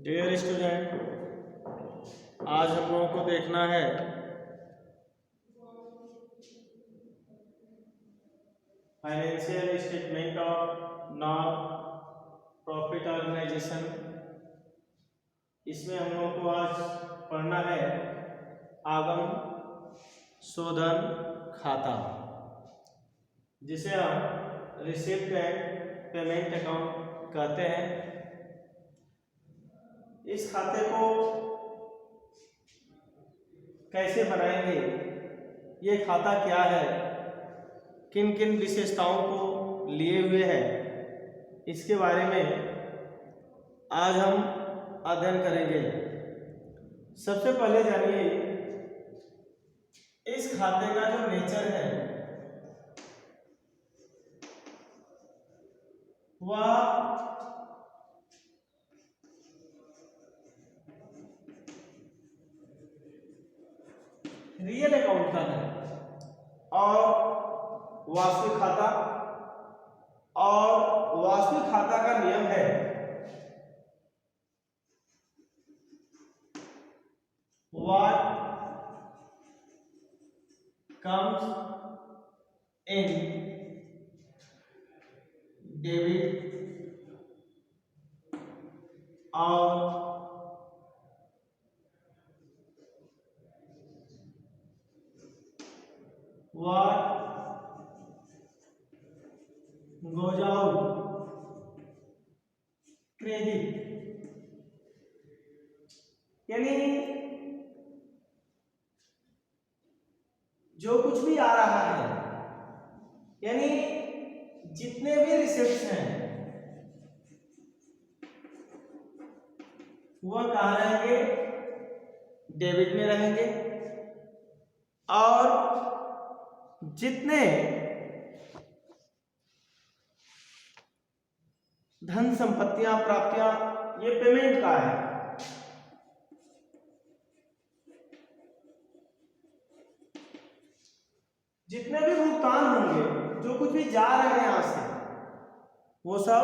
Dear student, आज हम लोगों को देखना है financial statement of non profit organization. इसमें हम लोगों को आज पढ़ना है आगम शोधन खाता, जिसे हम रिसिप्ट एंड पेमेंट अकाउंट कहते हैं। इस खाते को कैसे बनाएंगे, ये खाता क्या है, किन किन विशेषताओं को लिए हुए है, इसके बारे में आज हम अध्ययन करेंगे। सबसे पहले जानिए इस खाते का जो नेचर है वह रियल अकाउंट का है और वास्तविक खाता। और वास्तविक खाता का नियम है व्हाट कम्स इन डेबिट और what goes out क्रेडिट। यानी जो कुछ भी आ रहा है, यानी जितने भी रिसिप्ट्स हैं वह कहाँ रहेंगे, डेबिट में रहेंगे। और जितने धन संपत्तियां प्राप्तियां, ये पेमेंट का है। जितने भी भुगतान होंगे, जो कुछ भी जा रहे हैं यहां से, वो सब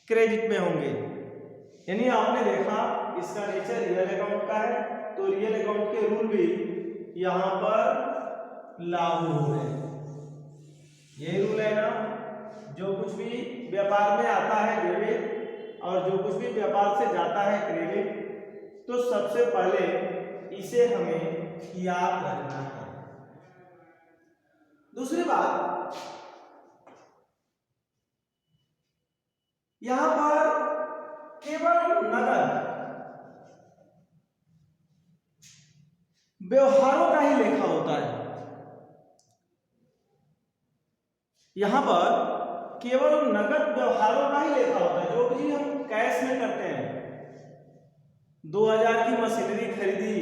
क्रेडिट में होंगे। यानी आपने देखा इसका नेचर रियल अकाउंट का है, तो रियल अकाउंट के रूल भी यहां पर लागू हो रहे हैं। यही रूल है ना, जो कुछ भी व्यापार में आता है डेबिट और जो कुछ भी व्यापार से जाता है क्रेडिट, तो सबसे पहले इसे हमें याद रखना है। दूसरी बात, यहां पर केवल नगद व्यवहारों का ही लेखा होता है। यहां पर केवल नगद व्यवहारों का ही लेखा होता है। जो भी हम कैश में करते हैं, 2000 की मशीनरी खरीदी,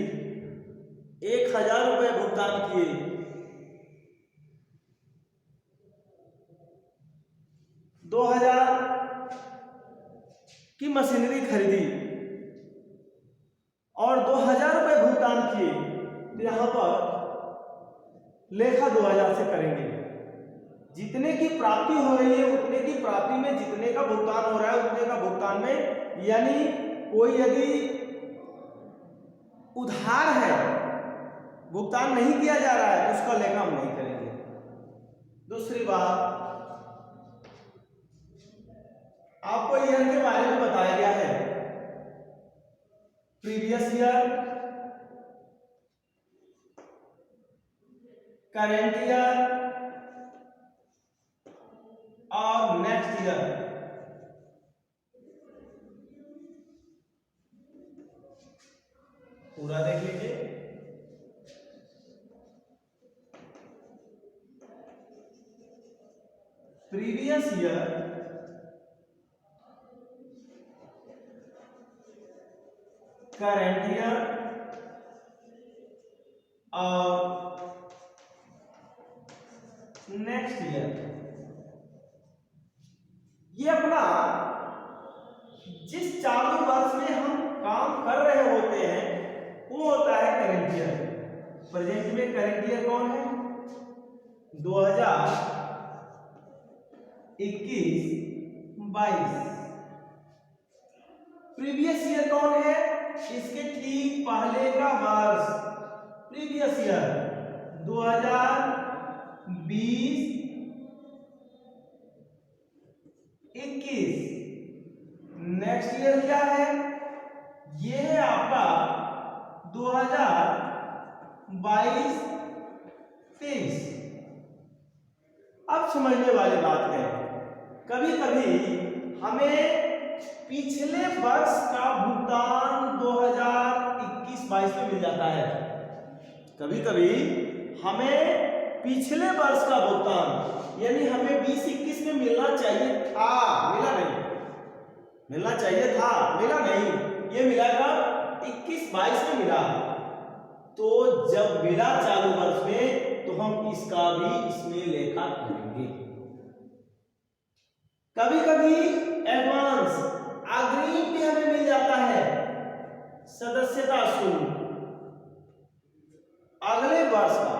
1000 रुपए भुगतान किए, 2000 की मशीनरी खरीदी और 2000 रुपए भुगतान किए, तो यहां पर लेखा 2000 से करेंगे। जितने की प्राप्ति हो रही है उतने की प्राप्ति में, जितने का भुगतान हो रहा है उतने का भुगतान में। यानी कोई यदि उधार है, भुगतान नहीं किया जा रहा है, उसका लेखा हम नहीं करेंगे। दूसरी बात, आपको ईयर के बारे में बताया गया है, प्रीवियस ईयर, करेंट ईयर और नेक्स्ट ईयर। पूरा देख लीजिए। प्रीवियस ईयर, करेंट ईयर और नेक्स्ट ईयर। ये अपना जिस चालू वर्ष में हम काम कर रहे होते हैं वो होता है करेंट ईयर। प्रेजेंट में करेंट ईयर कौन है, 2021-22। प्रीवियस ईयर कौन है? इसके ठीक पहले का वर्ष, प्रीवियस ईयर 2020 21। नेक्स्ट ईयर क्या है? ये है आपका 2022 23। अब समझने वाली बात है, कभी कभी हमें पिछले वर्ष का भुगतान 2021-22 में मिल जाता है। कभी कभी हमें पिछले वर्ष का भुगतान यानी हमें 20-21 में मिलना चाहिए था, मिला नहीं, मिलना चाहिए था, मिला नहीं, ये मिला कब? 21-22 में मिला। तो जब मिला चालू वर्ष में तो हम इसका भी इसमें लेखा करेंगे। कभी कभी एडवांस अग्रिम भी हमें मिल जाता है, सदस्यता शुल्क अगले वर्ष का,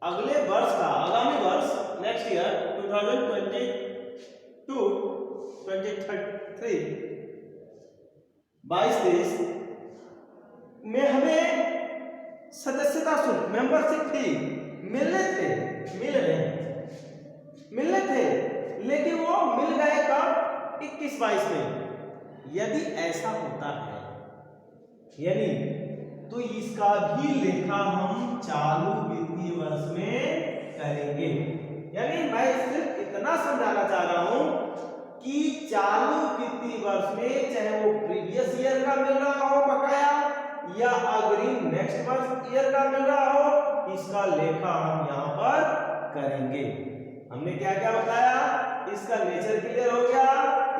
आगामी वर्ष नेक्स्ट ईयर 2022-23 22-23 में हमें सदस्यता शुल्क मेंबरशिप फी मिलने थे, लेकिन वो मिल गए कब? 21-22 में। यदि ऐसा होता है यानी तो इसका भी लेखा हम चालू वित्तीय वर्ष में करेंगे। यानी मैं सिर्फ इतना समझाना चाह रहा हूं कि चालू वित्तीय वर्ष में चाहे वो प्रीवियस ईयर का मिल रहा हो बकाया या अग्रिम नेक्स्ट वर्ष ईयर का मिल रहा हो, इसका लेखा हम यहां पर करेंगे। हमने क्या क्या बताया? इसका नेचर क्लियर हो गया।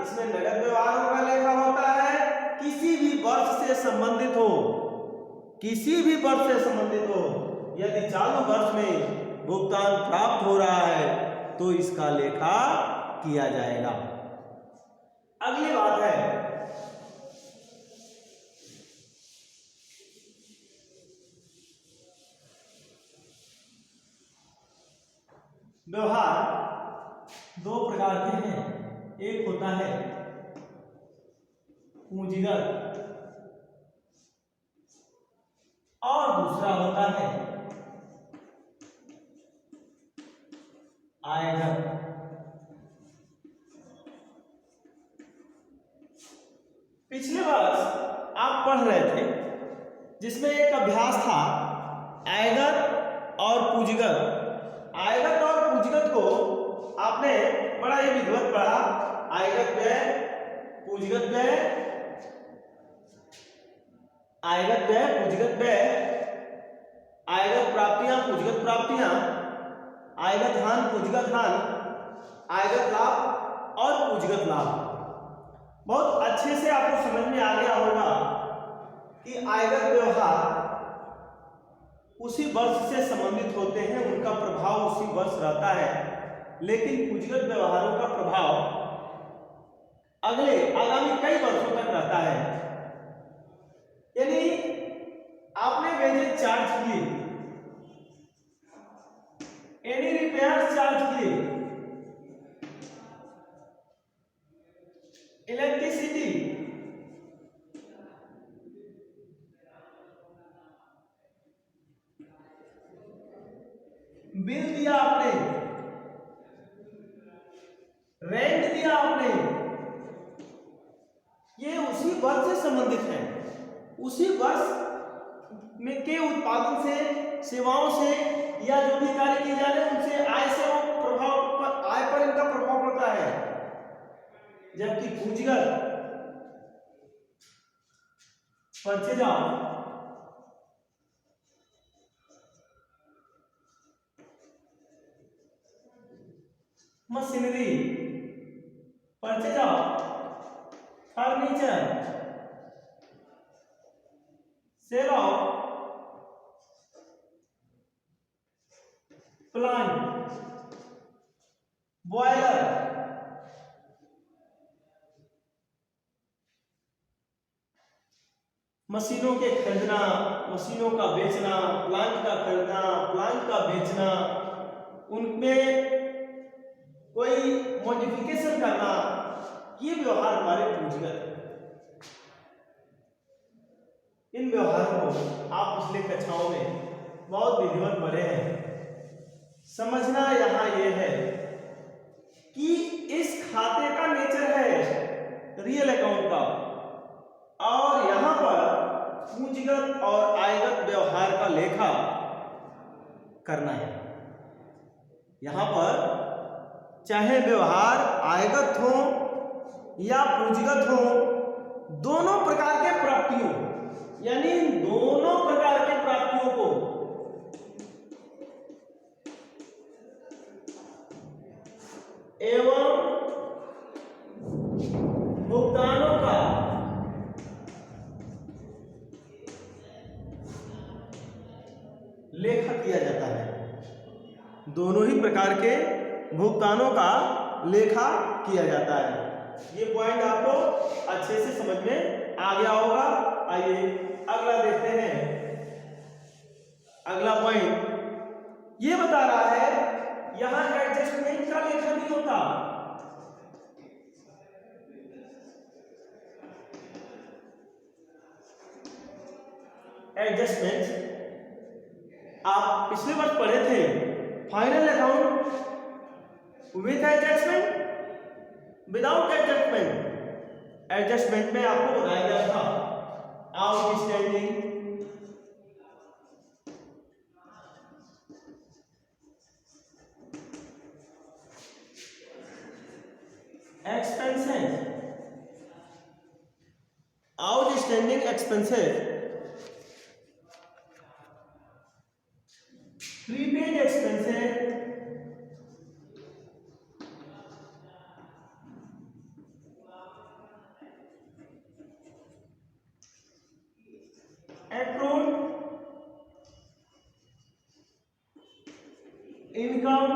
इसमें नगद व्यवहारों का लेखा होता है, किसी भी वर्ष से संबंधित हो, यदि चालू वर्ष में भुगतान प्राप्त हो रहा है तो इसका लेखा किया जाएगा। अगली बात है व्यवहार दो प्रकार के हैं, एक होता है पूंजीगत और दूसरा होता है आयकर। पिछले वर्ष आप पढ़ रहे थे जिसमें एक अभ्यास था आयकर और पूंजीगत। आयकर और पूंजीगत को आपने बड़ा ही विधिवत पढ़ा, आयकर व्यय, पूंजीगत व्यय, आयकर व्यय, पूंजीगत व्यय, आयकर प्राप्तियां, पूंजीगत प्राप्तियां, आयकर हानि, पूंजीगत हानि, आयकर लाभ और पूंजीगत लाभ। बहुत अच्छे से आपको समझ में आ गया होगा कि आयकर व्यवहार उसी वर्ष से संबंधित होते हैं, उनका प्रभाव उसी वर्ष रहता है, लेकिन पूंजीगत व्यवहारों का प्रभाव आगामी कई वर्षों तक रहता है। यानी आपने वेजेज चार्ज किए, एनी रिपेयर चार्ज किए, इलेक्ट्रिसिटी, बिल दिया आपने, रेंट दिया आपने, ये उसी वर्ष से संबंधित है, उसी वर्ष में के उत्पादन से, सेवाओं से या जो भी कार्य किए जा रहे हैं उनसे आय से वो आय पर इनका प्रभाव पड़ता है। जबकि पूंजीगत purchase of machinery, purchase of furniture, sale of plant, boiler, मशीनों के खरीदना, मशीनों का बेचना, प्लांट का खरीदना, प्लांट का बेचना, उनमें कोई मॉडिफिकेशन करना, ये व्यवहार हमारे पूंजीगत है। इन व्यवहारों को आप पिछले कक्षाओं में बहुत विधिवत पढ़े हैं। समझना यहाँ ये है कि इस खाते का नेचर है रियल अकाउंट का, और यहाँ पर पूंजीगत और आयगत व्यवहार का लेखा करना है। यहाँ पर चाहे व्यवहार आयगत हो या पूंजीगत हो, दोनों प्रकार के प्राप्तियों यानी दोनों प्रकार के प्राप्तियों को एवं भुगतानों का लेखा किया जाता है। दोनों ही प्रकार के भुगतानों का लेखा किया जाता है। ये पॉइंट आपको अच्छे से समझ में आ गया होगा। आइए अगला देखते हैं। अगला पॉइंट ये बता रहा है यहां एडजस्टमेंट का लेखा नहीं होता। एडजस्टमेंट आप पिछले वर्ष पढ़े थे, final account with adjustment, without adjustment. Adjustment में आपको बताया गया था outstanding, expenses, outstanding expenses, prepaid expenses, accrued income,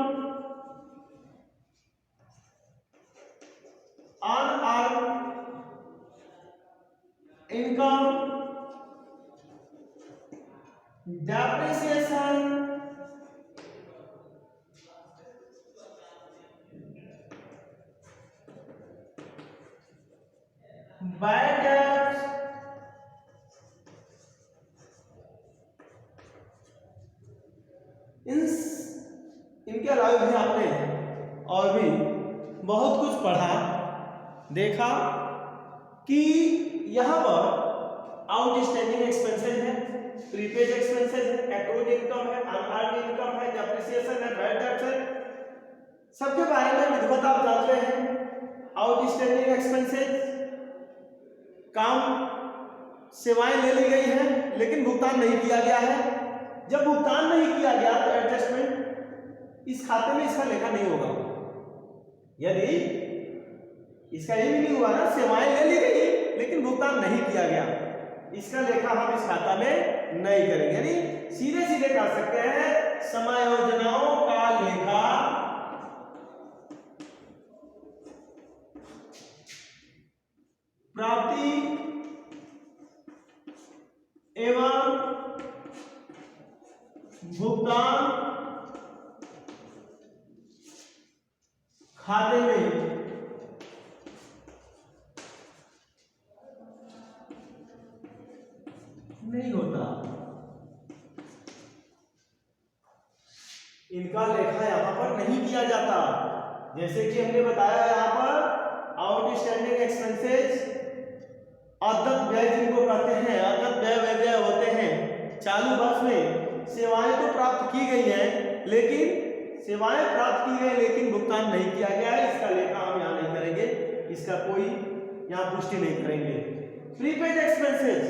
unearned income, depreciation, bad debts, इनके अलावा भी आपने और भी बहुत कुछ पढ़ा, देखा कि यहाँ पर आउटस्टैंडिंग एक्सपेंसेस है, प्रीपेड एक्सपेंसेस है, एक्रूड इनकम है, अनअर्न्ड इनकम है, डेप्रिसिएशन है, बैड डेब्ट्स है। सबके बारे में विधिवत आप जानते हैं। आउटस्टैंडिंग एक्सपेंसेस काम सेवाएं ले ली गई हैं लेकिन भुगतान नहीं किया गया है। जब भुगतान नहीं किया गया तो एडजस्टमेंट इस खाते में इसका लेखा नहीं होगा। यदि इसका ये भी नहीं हुआ ना, सेवाएं ले ली गई लेकिन भुगतान नहीं किया गया, इसका लेखा हम इस खाता में नहीं करेंगे। यानी सीधे सीधे कह सकते हैं समायोजनाओं का लेखा प्राप्ति एवं भुगतान खाते में नहीं होता। इनका लेखा यहां पर नहीं किया जाता। जैसे कि हमने बताया यहां पर आउटस्टैंडिंग एक्सपेंसेस अदत्त व्यय जिनको कहते हैं, अदत्त व्यय होते हैं। चालू वर्ष में सेवाएं तो प्राप्त की गई हैं लेकिन भुगतान नहीं किया गया है, इसका लेखा हम यहाँ नहीं करेंगे, इसका कोई यहाँ पुष्टि नहीं करेंगे। प्रीपेड एक्सपेंसेस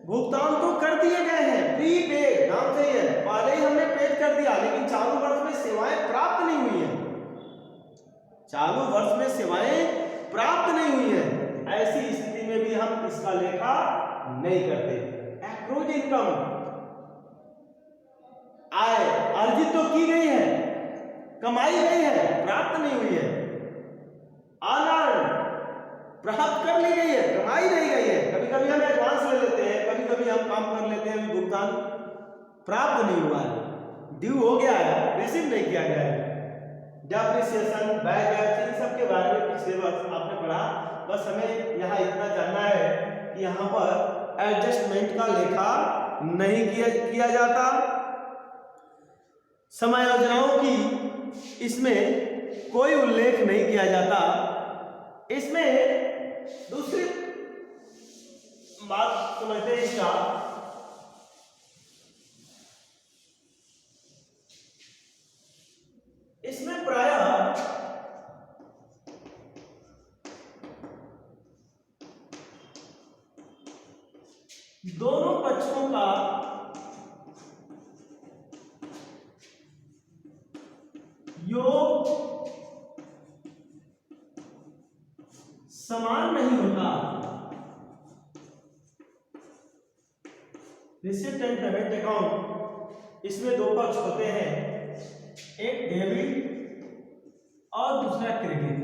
भुगतान तो कर दिए गए हैं, प्रीपेड नाम से ही है, पहले ही हमने पेड कर दिया लेकिन चालू वर्ष में सेवाएं प्राप्त नहीं हुई है, चालू वर्ष में सेवाएं प्राप्त नहीं हुई है। ऐसी स्थिति में भी हम इसका लेखा नहीं करते। एक्रूड इनकम आय अर्जित तो की गई है, कमाई गई है, प्राप्त नहीं हुई है। अनअर्न्ड प्राप्त कर ली गई है, कमाई नहीं गई है। कभी कभी हम एडवांस ले लेते हैं, कभी कभी हम काम कर लेते हैं, भुगतान प्राप्त नहीं हुआ है, ड्यू हो गया है, रिसीव नहीं किया गया है। डेप्रिसिएशन, बैड डेब्ट्स, इन सब के बारे में पिछले वर्ष आपने पढ़ा। बस हमें यहाँ इतना जानना है कि यहाँ पर एडजस्टमेंट का लेखा नहीं किया जाता। समायोजनाओं की इसमें कोई उल्लेख नहीं किया जाता। इसमें दूसरी बात समझते हैं इसका, इसमें प्रायः दोनों पक्षों का योग समान नहीं होता। रिसिप्ट एंड पेमेंट अकाउंट, इसमें दो पक्ष होते हैं, एक डेबिट और दूसरा क्रेडिट।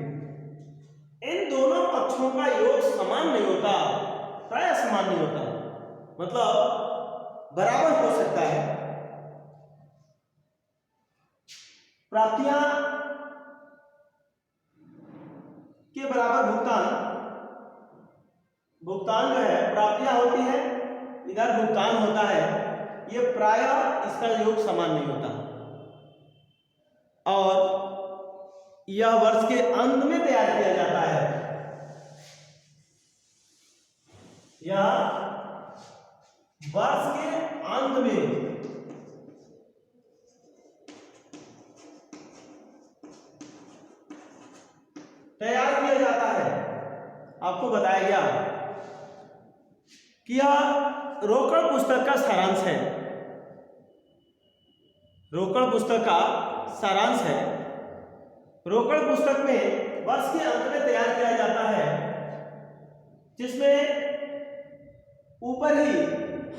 इन दोनों पक्षों का योग समान नहीं होता, प्राय समान नहीं होता, मतलब बराबर हो सकता है। प्राप्तियां के बराबर भुगतान जो है, प्राप्तियां होती है, इधर भुगतान होता है, ये प्रायः इसका योग समान नहीं होता और यह वर्ष के अंत में तैयार किया जाता है। यह वर्ष के अंत में तैयार किया जाता है। आपको बताया गया कि यह रोकड़ पुस्तक का सारांश है। रोकड़ पुस्तक का सारांश है। रोकड़ पुस्तक में वर्ष के अंत में तैयार किया जाता है, जिसमें ऊपर ही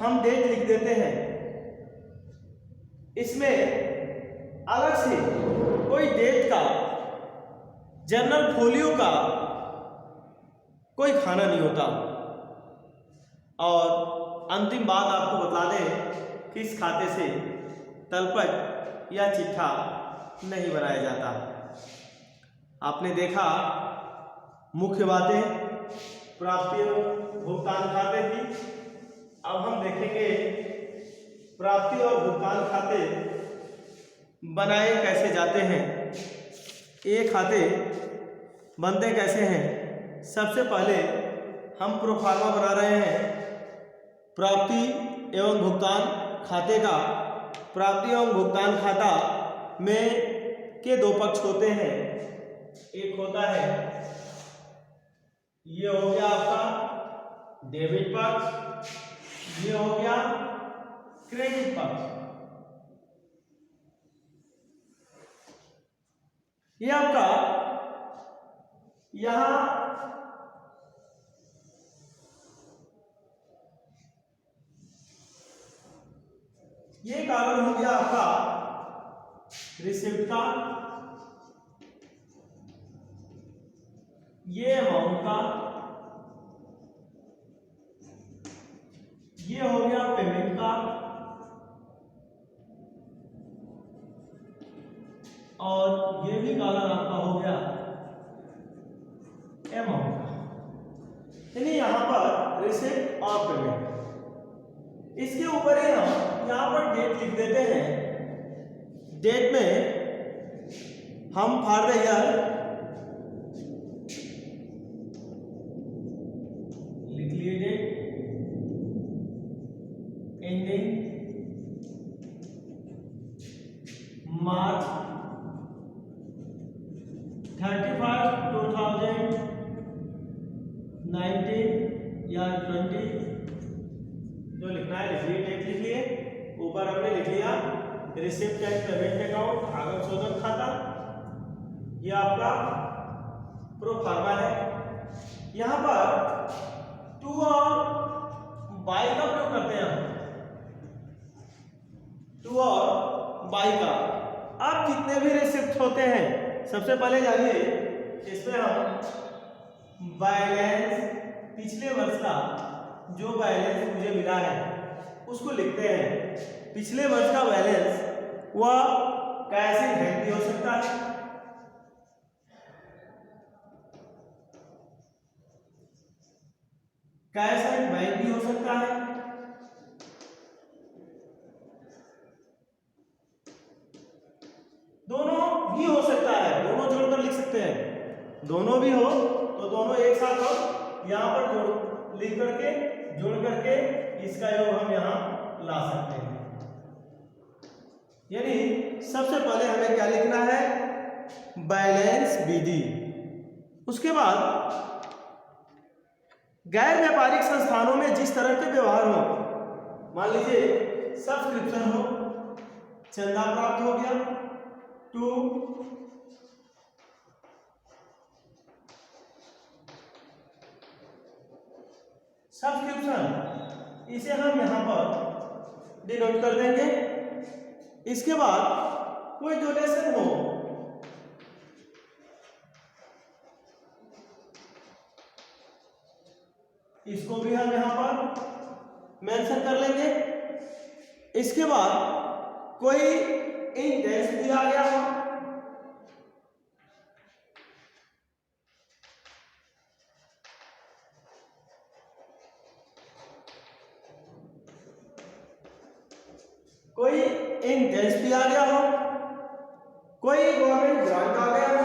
हम डेट लिख देते हैं। इसमें अलग से कोई डेट का, जर्नल फोलियो का कोई खाना नहीं होता। और अंतिम बात आपको बता दें कि इस खाते से तलपट या चिट्ठा नहीं बनाया जाता। आपने देखा मुख्य बातें प्राप्ति और भुगतान खाते की। अब हम देखेंगे प्राप्ति और भुगतान खाते बनाए कैसे जाते हैं। ये खाते बनते कैसे हैं? सबसे पहले हम प्रोफार्मा बना रहे हैं प्राप्ति एवं भुगतान खाते का। प्राप्ति एवं भुगतान खाता में के दो पक्ष होते हैं। एक होता है, ये हो गया आपका डेबिट पक्ष, ये हो गया क्रेडिट पक्ष। ये आपका यहां ये कारण हो गया आपका रिसिप्ट का, ये अमाउंट का, ये हो गया पेमेंट का, और ये भी कारण आपका हो गया अमाउंट का। यानी यहां पर रिसिप्ट और पेमेंट, इसके ऊपर ही हम यहां पर डेट लिख देते हैं। डेट में हम फॉर द ईयर लिख लिए, डेट एंडिंग मार्च 31, 2019 या 20 जो लिखना है लिख लिए, डेट लिख लिए। ऊपर हमने लिख लिया रिसिप्ट एंड पेमेंट अकाउंट, आगम शोधन खाता। ये आपका प्रो फार्मा है। यहां पर टू और बाई का प्रयोग करते हैं हम, टू और बाई का। अब जितने भी रिसिप्ट होते हैं, सबसे पहले जानिए इसमें हम बैलेंस, पिछले वर्ष का जो बैलेंस मुझे मिला है उसको लिखते हैं। पिछले वर्ष का बैलेंस वह कैसे घंटी हो सकता है? कैश एंड बैंक भी हो सकता है, दोनों भी हो सकता है, दोनों जोड़कर लिख सकते हैं। दोनों भी हो तो दोनों एक साथ हो, यहाँ पर जोड़ लिख करके जोड़ करके इसका योग हम यहाँ ला सकते हैं। यानी सबसे पहले हमें क्या लिखना है, बैलेंस विधि। उसके बाद गैर व्यापारिक संस्थानों में जिस तरह के व्यवहार हो, मान लीजिए सब्सक्रिप्शन हो, चंदा प्राप्त हो गया, टू सब्सक्रिप्शन, इसे हम यहां पर डिनोट कर देंगे। इसके बाद कोई डोनेशन हो, इसको भी हम यहां पर मेंशन कर लेंगे। इसके बाद कोई इंडेक्स दिया गया हो, कोई इंडेक्स दिया गया हो, कोई गवर्नमेंट ग्रांट आ गया हो,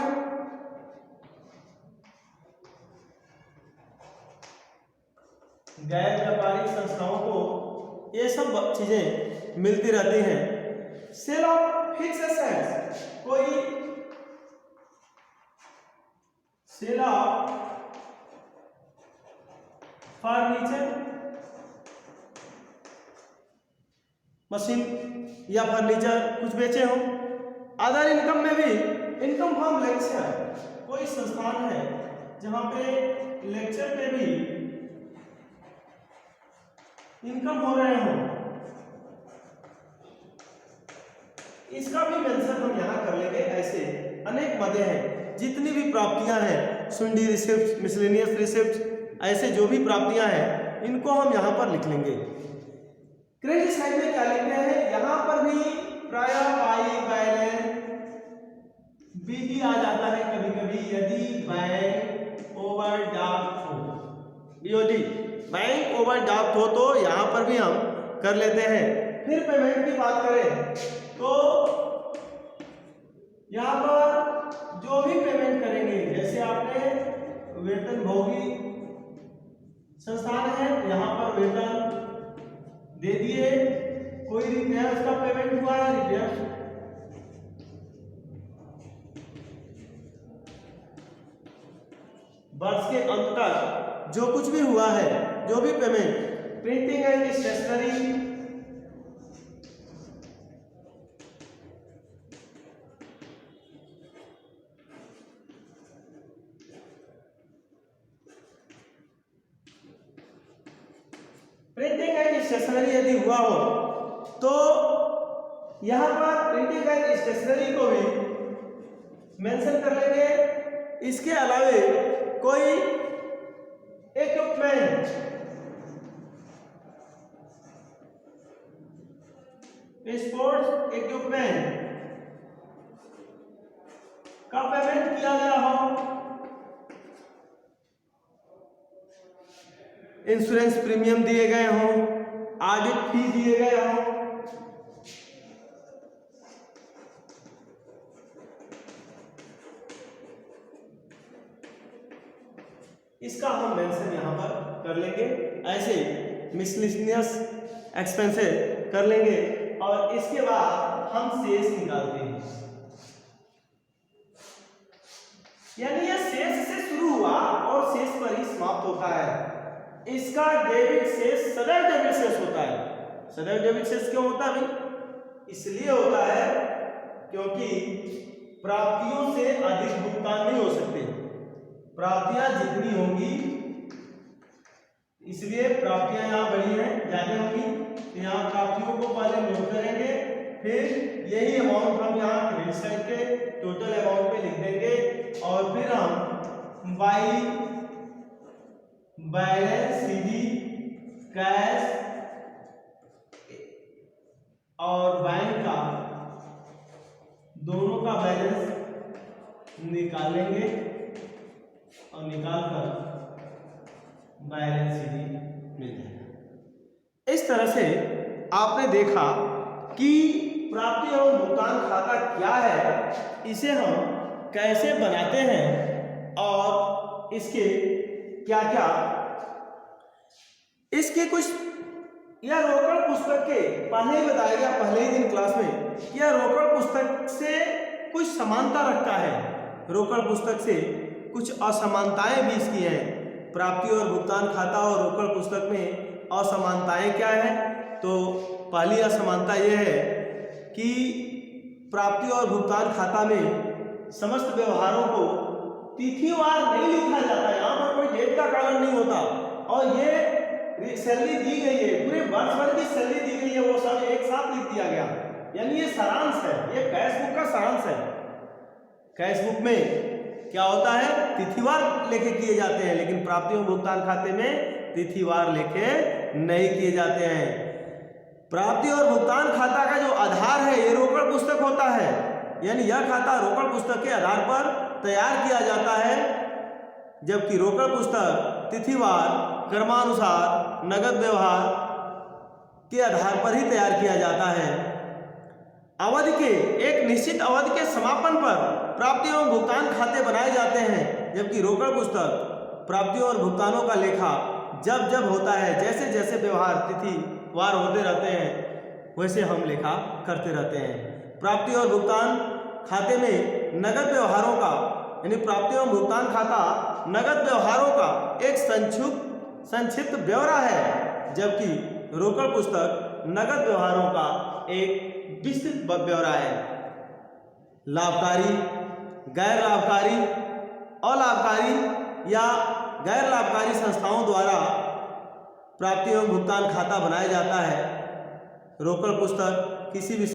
गैर व्यापारिक संस्थाओं को ये सब चीजें मिलती रहती हैं। सेल ऑफ फिक्स एसेट्स, कोई सेल ऑफ फर्नीचर, मशीन या फर्नीचर कुछ बेचे हो। अदर इनकम में भी इनकम फ्रॉम लेक्चर, कोई संस्थान है जहां पे लेक्चर पे भी इनकम हो रहे हो, इसका भी मेंशन हम यहां कर लेंगे। ऐसे अनेक मदे हैं, जितनी भी प्राप्तियां हैं, सुंडी रिसिप्ट, मिसलेनियस रिसिप्ट, ऐसे जो भी प्राप्तियां हैं इनको हम यहां पर लिख लेंगे। क्रेडिट साइड में क्या लिखते हैं, यहां पर भी प्राय पाई बैलेंस विधि आ जाता है कभी कभी, यदि बैंक ओवरड्राफ्ट हो, बीओडी बैंक ओवरड्राफ्ट हो तो यहां पर भी हम कर लेते हैं। फिर पेमेंट की बात करें तो यहां पर जो भी पेमेंट करेंगे, जैसे आपने वेतन भोगी संस्थान है, यहां पर वेतन दे दिए, कोई रिपेयर का पेमेंट हुआ है, रिपेयर वर्ष के अंत तक जो कुछ भी हुआ है, जो भी payment, printing and stationery, printing and stationery यदि हुआ हो तो यहां पर प्रिंटिंग एंड स्टेशनरी को भी मेंशन कर लेंगे। इसके अलावे कोई इक्विपमेंट, स्पोर्ट्स इक्विपमेंट का पेमेंट किया गया हो, इंश्योरेंस प्रीमियम दिए गए हों, ऑडिट फी दिए गए हों, इसका हम मेंशन यहां पर कर लेंगे। ऐसे मिसलेनियस एक्सपेंसेस कर लेंगे और इसके बाद हम शेष निकालते हैं। यानी यह शेष से शुरू हुआ और शेष पर ही समाप्त होता है। इसका डेबिट शेष सदैव डेबिट शेष होता है। सदैव डेबिट शेष क्यों होता है भाई? इसलिए होता है क्योंकि प्राप्तियों से अधिक भुगतान नहीं हो सकते। प्राप्तियां जितनी होंगी, इसलिए प्राप्तियां यहाँ बड़ी हैं, ज्यादा होंगी, यहाँ प्राप्तियों को पहले नोट करेंगे, फिर यही अमाउंट हम यहाँ क्रेडिट साइड के टोटल अमाउंट पे लिख देंगे और फिर हम बाई बैलेंस विधि, कैश और बैंक का दोनों का बैलेंस निकालेंगे और निकालकर बैलेंस शीट मिल जाएगा। इस तरह से आपने देखा कि प्राप्ति एवं भुगतान खाता क्या है, इसे हम कैसे बनाते हैं और इसके क्या क्या, इसके कुछ, यह रोकड़ पुस्तक के पहले ही बताया गया पहले ही दिन क्लास में, यह रोकड़ पुस्तक से कुछ समानता रखता है, रोकड़ पुस्तक से कुछ असमानताएं भी इसकी हैं। प्राप्ति और भुगतान खाता और रोकड़ पुस्तक में असमानताएं क्या है? तो पहली असमानता यह है कि प्राप्ति और भुगतान खाता में समस्त व्यवहारों को तिथिवार नहीं लिखा जाता, यहाँ पर कोई डेट का कारण नहीं होता, और ये सैलरी दी गई है, पूरे वर्ष भर की सैलरी दी गई है, वो सब एक साथ लिख दिया गया, यानी ये सारांश है, ये कैश बुक का सारांश है। कैश बुक में क्या होता है? तिथिवार लेखे किए जाते हैं, लेकिन प्राप्ति और भुगतान खाते में तिथिवार लेखे नहीं किए जाते हैं। प्राप्ति और भुगतान खाता का जो आधार है ये रोकड़ पुस्तक होता है, यानी यह खाता रोकड़ पुस्तक के आधार पर तैयार किया जाता है, जबकि रोकड़ पुस्तक तिथिवार, क्रमानुसार, नगद व्यवहार के आधार पर ही तैयार किया जाता है। अवधि के एक निश्चित अवधि के समापन पर प्राप्ति एवं भुगतान खाते बनाए जाते हैं, जबकि रोकड़ पुस्तक प्राप्तियों और भुगतानों का लेखा जब जब होता है, जैसे जैसे व्यवहार तिथिवार होते रहते हैं वैसे हम लेखा करते रहते हैं। प्राप्ति और भुगतान खाते में नगद व्यवहारों का, यानी प्राप्ति एवं भुगतान खाता नगद व्यवहारों का एक संक्षिप्त ब्यौरा है, जबकि रोकड़ पुस्तक नगद व्यवहारों का एक विस्तृत ब्यौरा है। लाभकारी, गैर लाभकारी, अलाभकारी या गैर लाभकारी संस्थाओं द्वारा प्राप्ति एवं भुगतान खाता बनाया जाता है। रोकड़ पुस्तक किसी भी